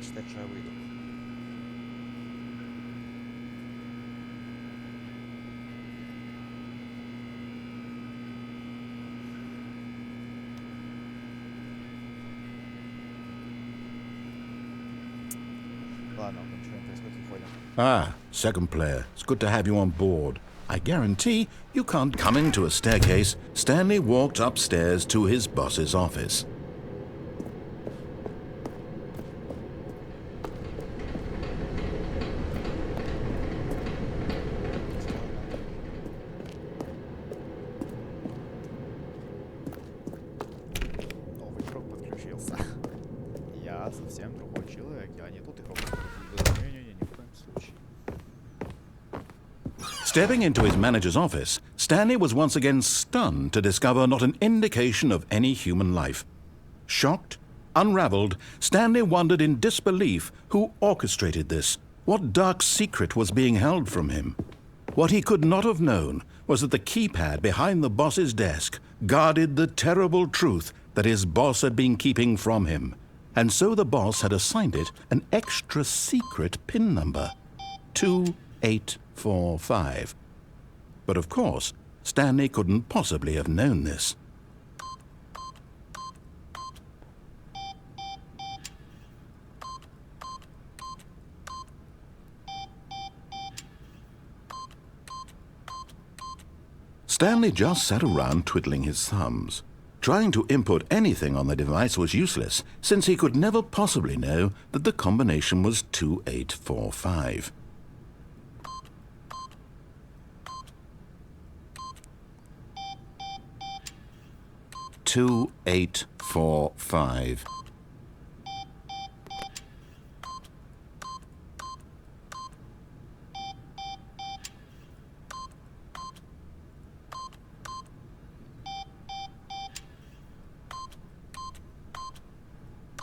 Считать, что я выйду. Ладно, ничего не происходит, выходим. Ah, second player. It's good to have you on board. I guarantee you can't come into a staircase. Stanley walked upstairs to his boss's office. Совсем другой человек. Я не тут игрок. Не-не-не, ни в коем случае. Stepping into his manager's office, Stanley was once again stunned to discover not an indication of any human life. Shocked, unraveled, Stanley wondered in disbelief who orchestrated this. What dark secret was being held from him? What he could not have known was that the keypad behind the boss's desk guarded the terrible truth that his boss had been keeping from him. And so the boss had assigned it an extra secret PIN number, 2845. But of course, Stanley couldn't possibly have known this. Stanley just sat around twiddling his thumbs. Trying to input anything on the device was useless, since he could never possibly know that the combination was 2845. "2845.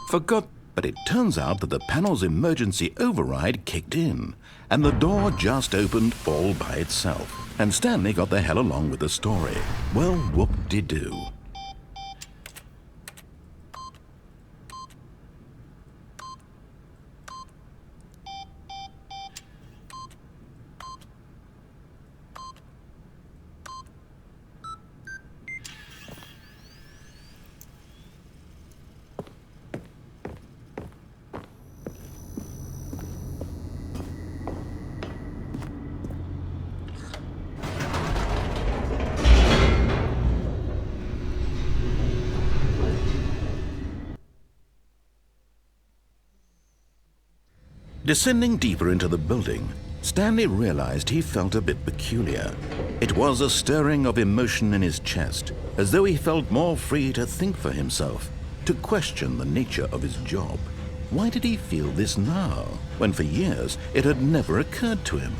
Forgot, but it turns out that the panel's emergency override kicked in, and the door just opened all by itself, and Stanley got the hell along with the story. Well, whoop-de-doo. Descending deeper into the building, Stanley realized he felt a bit peculiar. It was a stirring of emotion in his chest, as though he felt more free to think for himself, to question the nature of his job. Why did he feel this now, when for years it had never occurred to him?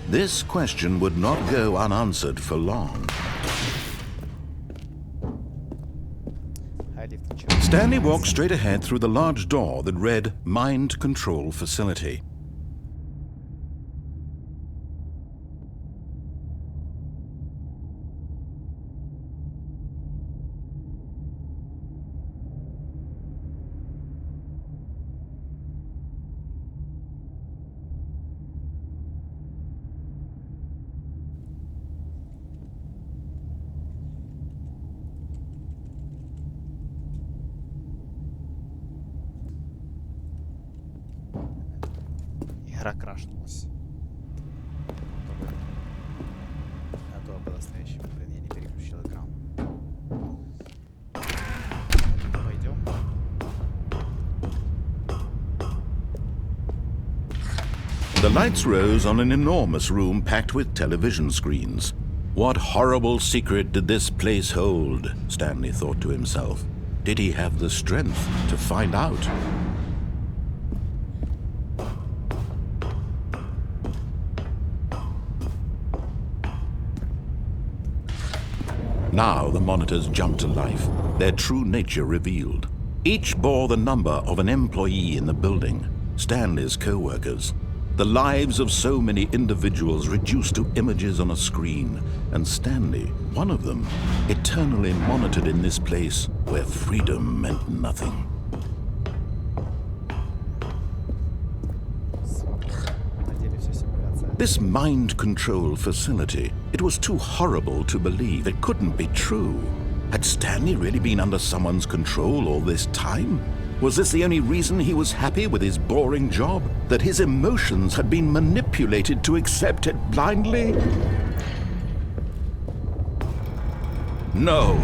This question would not go unanswered for long. Stanley walked straight ahead through the large door that read Mind Control Facility. Игра крашнулась. А то было следующее. Блин, я не переключил экран. Пойдем. The lights rose on an enormous room packed with television screens. What horrible secret did this place hold? Stanley thought to himself. Did he have the strength to find out? Now the monitors jumped to life, their true nature revealed. Each bore the number of an employee in the building, Stanley's co-workers. The lives of so many individuals reduced to images on a screen, and Stanley, one of them, eternally monitored in this place where freedom meant nothing. This mind control facility, it was too horrible to believe. It couldn't be true. Had Stanley really been under someone's control all this time? Was this the only reason he was happy with his boring job? That his emotions had been manipulated to accept it blindly? No,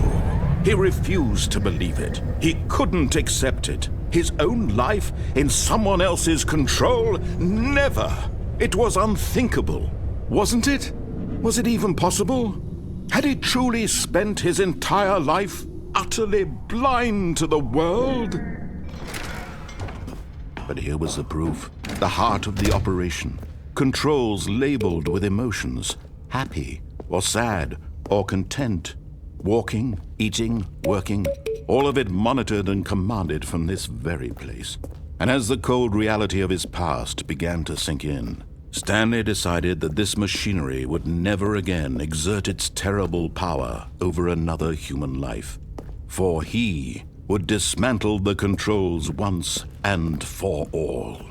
he refused to believe it. He couldn't accept it. His own life in someone else's control? Never! It was unthinkable, wasn't it? Was it even possible? Had he truly spent his entire life utterly blind to the world? But here was the proof, the heart of the operation. Controls labeled with emotions, happy or sad or content. Walking, eating, working, all of it monitored and commanded from this very place. And as the cold reality of his past began to sink in, Stanley decided that this machinery would never again exert its terrible power over another human life. For he would dismantle the controls once and for all.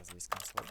Здесь консоль.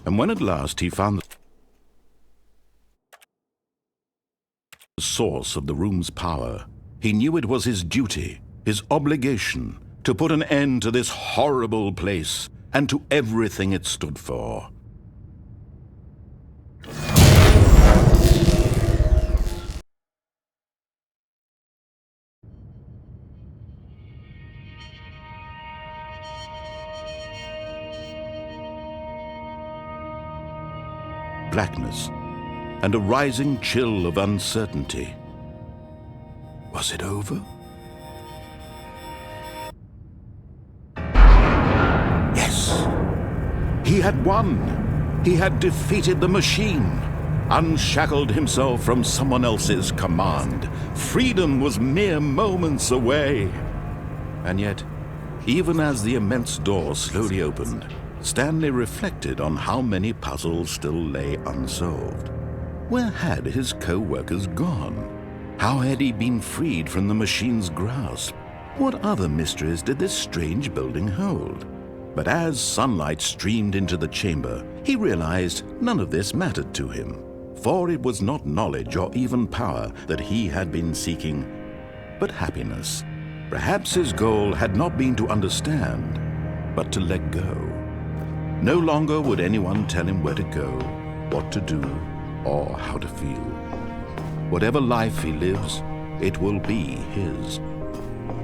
And when at last he found the source of the room's power, he knew it was his duty, his obligation, to put an end to this horrible place and to everything it stood for. Blackness and a rising chill of uncertainty. Was it over? Yes! He had won! He had defeated the machine, unshackled himself from someone else's command. Freedom was mere moments away. And yet, even as the immense door slowly opened, Stanley reflected on how many puzzles still lay unsolved. Where had his co-workers gone? How had he been freed from the machine's grasp? What other mysteries did this strange building hold? But as sunlight streamed into the chamber, he realized none of this mattered to him, for it was not knowledge or even power that he had been seeking, but happiness. Perhaps his goal had not been to understand, but to let go. No longer would anyone tell him where to go, what to do, or how to feel. Whatever life he lives, it will be his.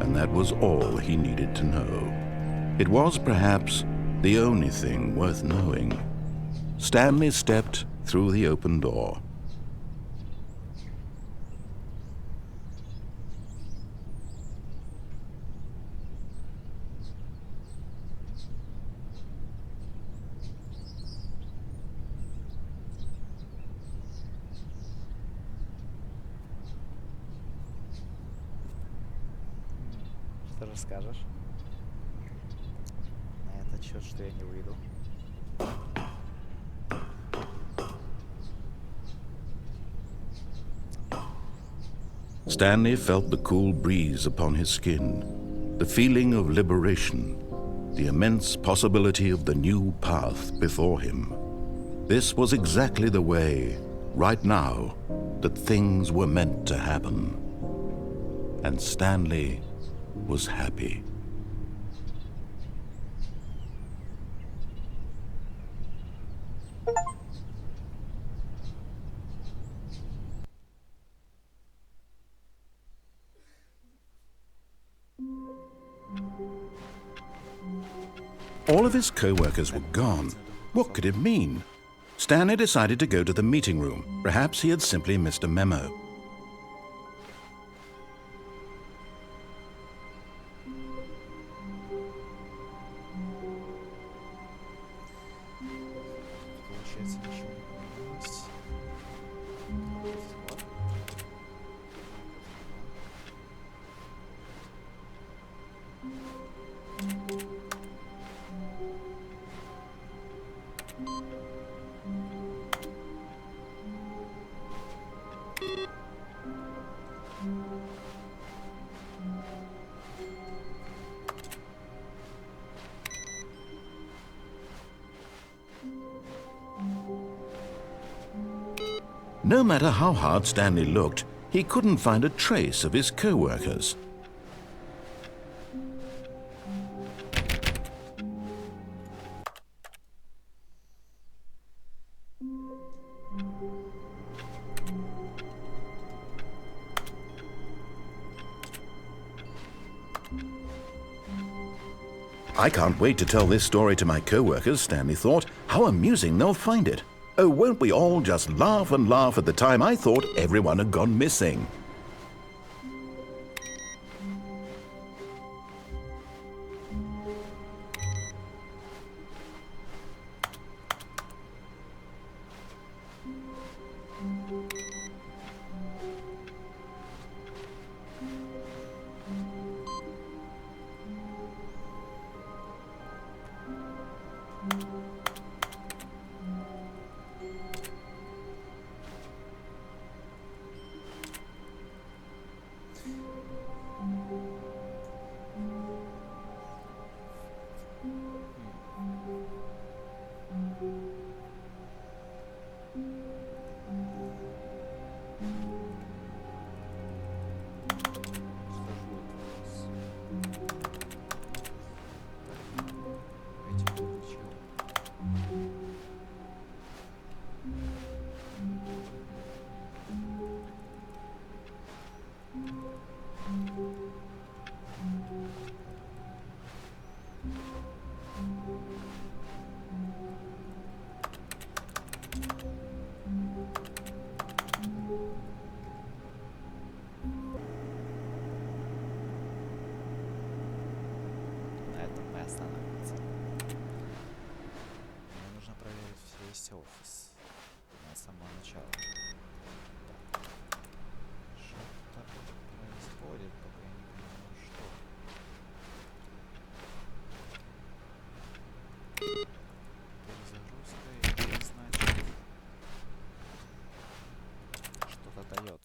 And that was all he needed to know. It was perhaps the only thing worth knowing. Stanley stepped through the open door. Что расскажешь? На этот счет, что я не выйду. Stanley felt the cool breeze upon his skin, the feeling of liberation, the immense possibility of the new path before him. This was exactly the way, right now, that things were meant to happen. And Stanley was happy. All of his co-workers were gone. What could it mean? Stanley decided to go to the meeting room. Perhaps he had simply missed a memo. Получается, ничего не поменялось. Вот. No matter how hard Stanley looked, he couldn't find a trace of his co-workers. I can't wait to tell this story to my co-workers, Stanley thought. How amusing they'll find it. Oh, won't we all just laugh and laugh at the time I thought everyone had gone missing? На этом мы остановимся. Мне нужно проверить весь офис на самого начала. Что-то происходит, пока я не понимаю, что. Перезагрузка и значит что-то дает.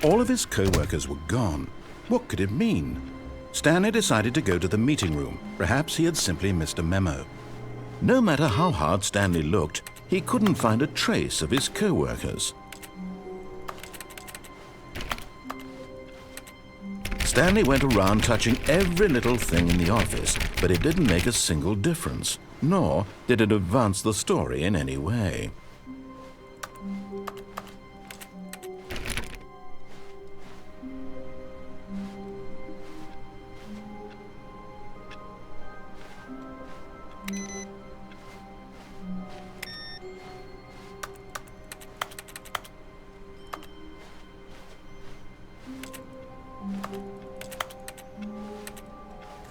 All of his co-workers were gone. What could it mean? Stanley decided to go to the meeting room. Perhaps he had simply missed a memo. No matter how hard Stanley looked, he couldn't find a trace of his co-workers. Stanley went around touching every little thing in the office, but it didn't make a single difference, nor did it advance the story in any way.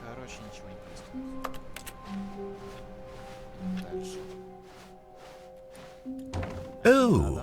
Короче, ничего не происходит. Дальше. Oh,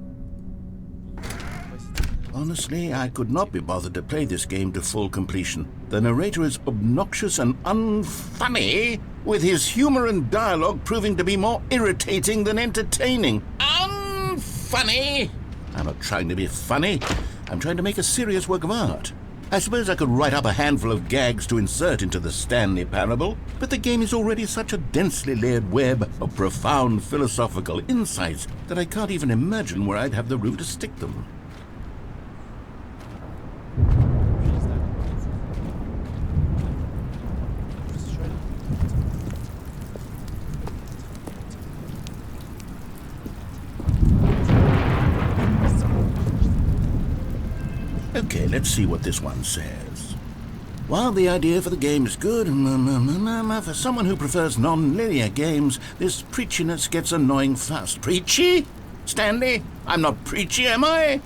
Honestly, I could not be bothered to play this game to full completion. The narrator is obnoxious and unfunny, with his humor and dialogue proving to be more irritating than entertaining. Unfunny? I'm not trying to be funny. I'm trying to make a serious work of art. I suppose I could write up a handful of gags to insert into the Stanley Parable, but the game is already such a densely layered web of profound philosophical insights that I can't even imagine where I'd have the room to stick them. Okay, let's see what this one says. While the idea for the game is good, for someone who prefers non-linear games, this preachiness gets annoying fast. Preachy? Stanley? I'm not preachy, am I?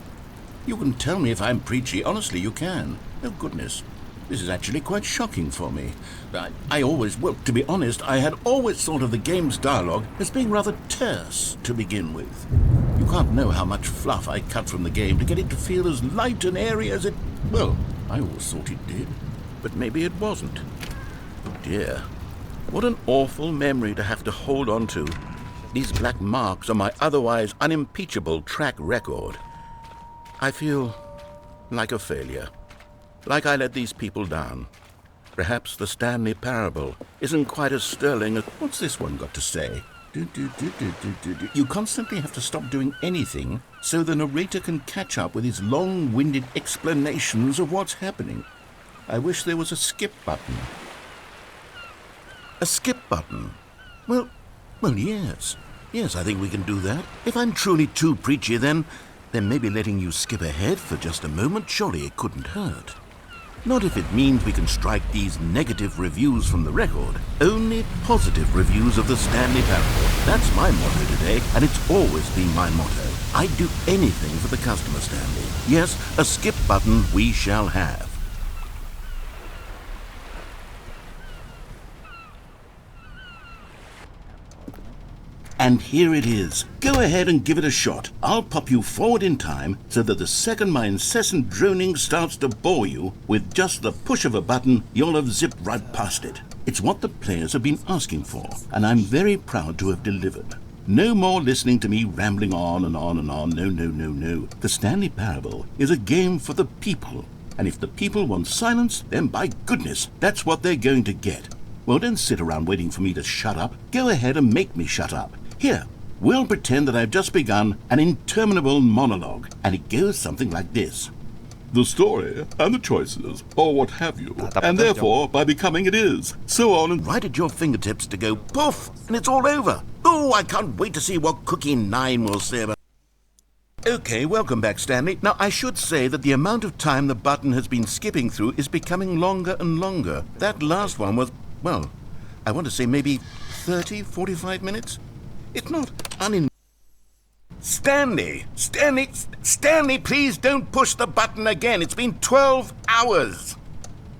You can tell me if I'm preachy. Honestly, you can. Oh, goodness. This is actually quite shocking for me. To be honest, I had always thought of the game's dialogue as being rather terse to begin with. You can't know how much fluff I cut from the game to get it to feel as light and airy as it... Well, I always thought it did, but maybe it wasn't. Oh dear. What an awful memory to have to hold on to. These black marks on my otherwise unimpeachable track record. I feel like a failure. Like I let these people down. Perhaps the Stanley Parable isn't quite as sterling as... What's this one got to say? You constantly have to stop doing anything so the narrator can catch up with his long-winded explanations of what's happening. I wish there was a skip button. A skip button? Well, yes. Yes, I think we can do that. If I'm truly too preachy, then maybe letting you skip ahead for just a moment, surely it couldn't hurt. Not if it means we can strike these negative reviews from the record. Only positive reviews of the Stanley Parable. That's my motto today, and it's always been my motto. I'd do anything for the customer, Stanley. Yes, a skip button we shall have. And here it is. Go ahead and give it a shot. I'll pop you forward in time so that the second my incessant droning starts to bore you, with just the push of a button, you'll have zipped right past it. It's what the players have been asking for, and I'm very proud to have delivered. No more listening to me rambling on and on and on. No. The Stanley Parable is a game for the people, and if the people want silence, then by goodness, that's what they're going to get. Well, don't sit around waiting for me to shut up. Go ahead and make me shut up. Here, we'll pretend that I've just begun an interminable monologue, and it goes something like this. The story and the choices, or what have you, and therefore, by becoming it is. So on and right at your fingertips to go poof, and it's all over. Oh, I can't wait to see what Cookie 9 will say about... Okay, welcome back, Stanley. Now, I should say that the amount of time the button has been skipping through is becoming longer and longer. That last one was, well, I want to say maybe 30, 45 minutes? It's not Stanley, please don't push the button again. It's been 12 hours.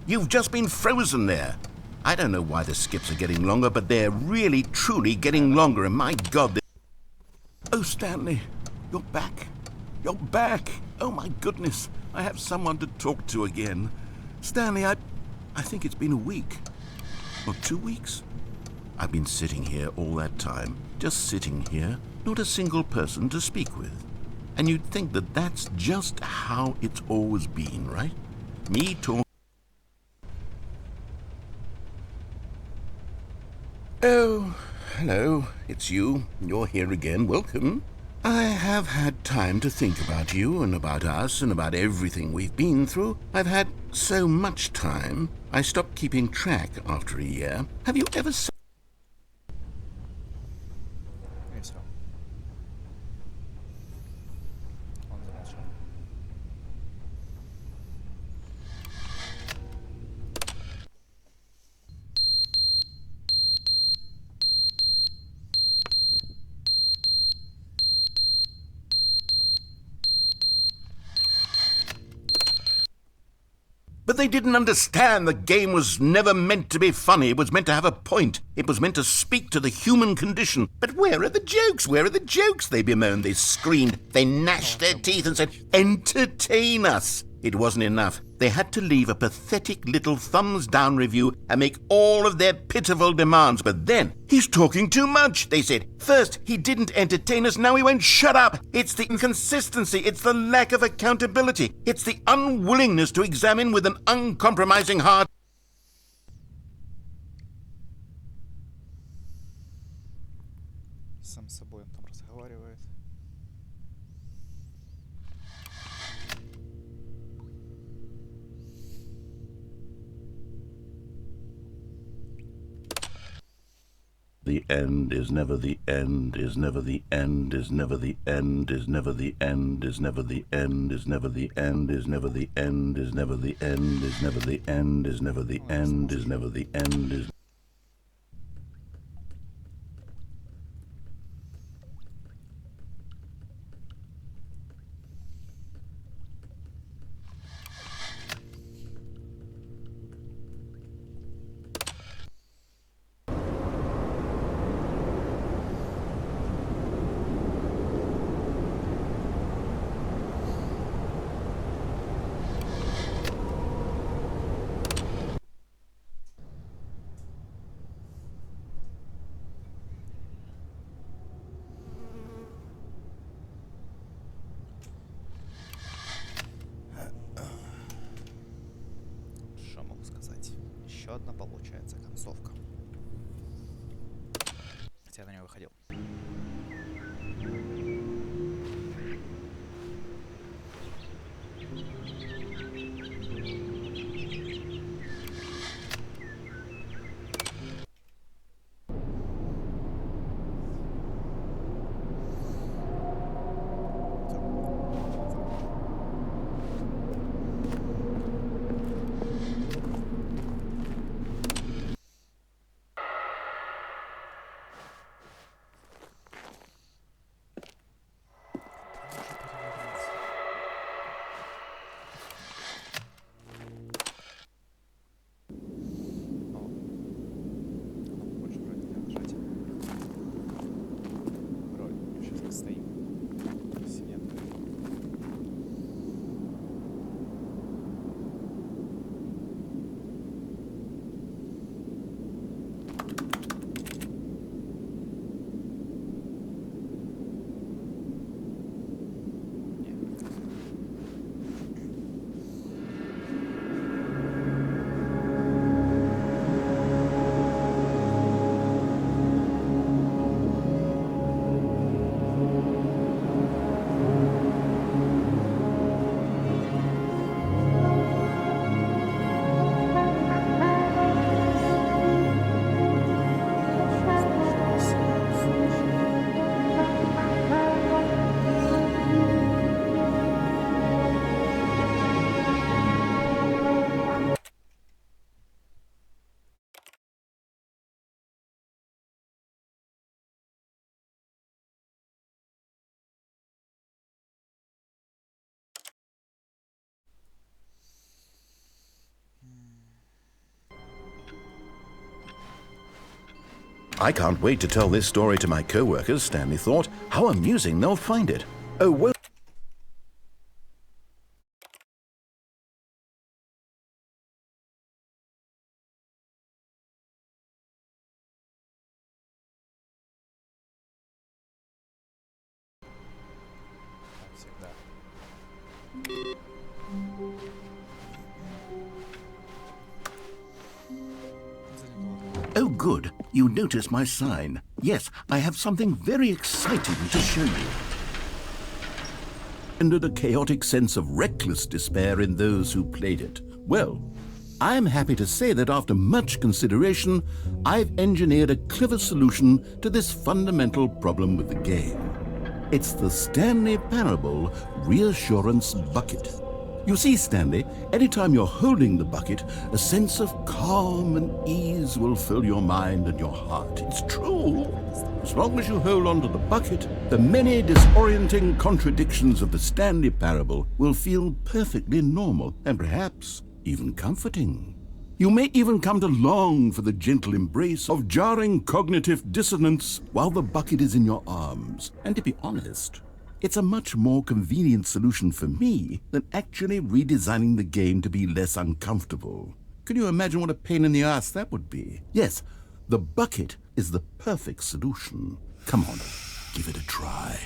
You've just been frozen there. I don't know why the skips are getting longer, but they're really, truly getting longer, and my God... Oh, Stanley, you're back. You're back. Oh, my goodness. I have someone to talk to again. Stanley, I think it's been a week. Or 2 weeks. I've been sitting here all that time, just sitting here, not a single person to speak with. And you'd think that that's just how it's always been, right? Me talking... Oh, hello, it's you. You're here again. Welcome. I have had time to think about you and about us and about everything we've been through. I've had so much time, I stopped keeping track after a year. Have you ever seen... But they didn't understand the game was never meant to be funny. It was meant to have a point. It was meant to speak to the human condition. But where are the jokes? Where are the jokes? They bemoaned, they screamed, they gnashed their teeth and said, entertain us. It wasn't enough. They had to leave a pathetic little thumbs-down review and make all of their pitiful demands. But then, he's talking too much, they said. First, he didn't entertain us, now he won't shut up. It's the inconsistency, it's the lack of accountability. It's the unwillingness to examine with an uncompromising heart. Сам с собой он там разговаривает. The end is never the end, is never the end, is never the end, is never the end, is never the end, is never the end, is never the end, is never the end, is never the end, is never the end, is never the end, is. Что могу сказать? Еще одна получается концовка. Хотя я на нее выходил. Больше вроде не нажать. Вроде сейчас как стоим. Если нет. I can't wait to tell this story to my co-workers, Stanley thought. How amusing they'll find it. Oh, well. Как всегда. Oh, good. You notice my sign. Yes, I have something very exciting to show you. And a chaotic sense of reckless despair in those who played it. Well, I'm happy to say that after much consideration, I've engineered a clever solution to this fundamental problem with the game. It's the Stanley Parable Reassurance Bucket. You see, Stanley, anytime you're holding the bucket, a sense of calm and ease will fill your mind and your heart. It's true. As long as you hold on to the bucket, the many disorienting contradictions of the Stanley Parable will feel perfectly normal and perhaps even comforting. You may even come to long for the gentle embrace of jarring cognitive dissonance while the bucket is in your arms. And to be honest, it's a much more convenient solution for me than actually redesigning the game to be less uncomfortable. Can you imagine what a pain in the ass that would be? Yes, the bucket is the perfect solution. Come on, give it a try.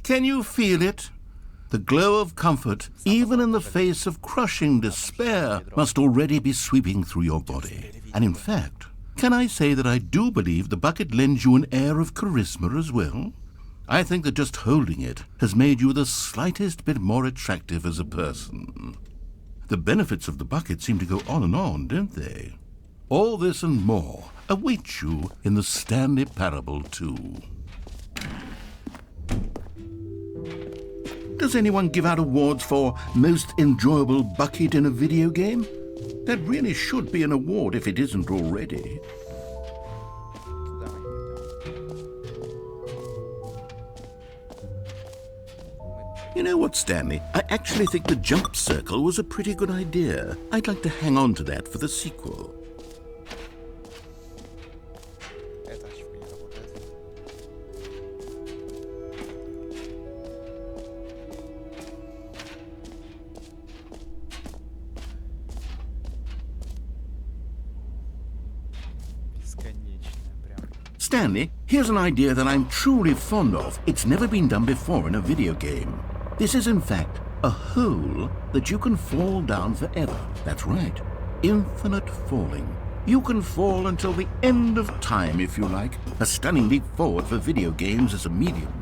Can you feel it? The glow of comfort, even in the face of crushing despair, must already be sweeping through your body. And in fact, can I say that I do believe the bucket lends you an air of charisma as well? I think that just holding it has made you the slightest bit more attractive as a person. The benefits of the bucket seem to go on, don't they? All this and more await you in the Stanley Parable 2. Does anyone give out awards for most enjoyable bucket in a video game? That really should be an award if it isn't already. You know what, Stanley? I actually think the jump circle was a pretty good idea. I'd like to hang on to that for the sequel. Это очко не работает. Бесконечно, прям. Stanley, here's an idea that I'm truly fond of. It's never been done before in a video game. This is, in fact, a hole that you can fall down forever. That's right. Infinite falling. You can fall until the end of time, if you like. A stunning leap forward for video games as a medium.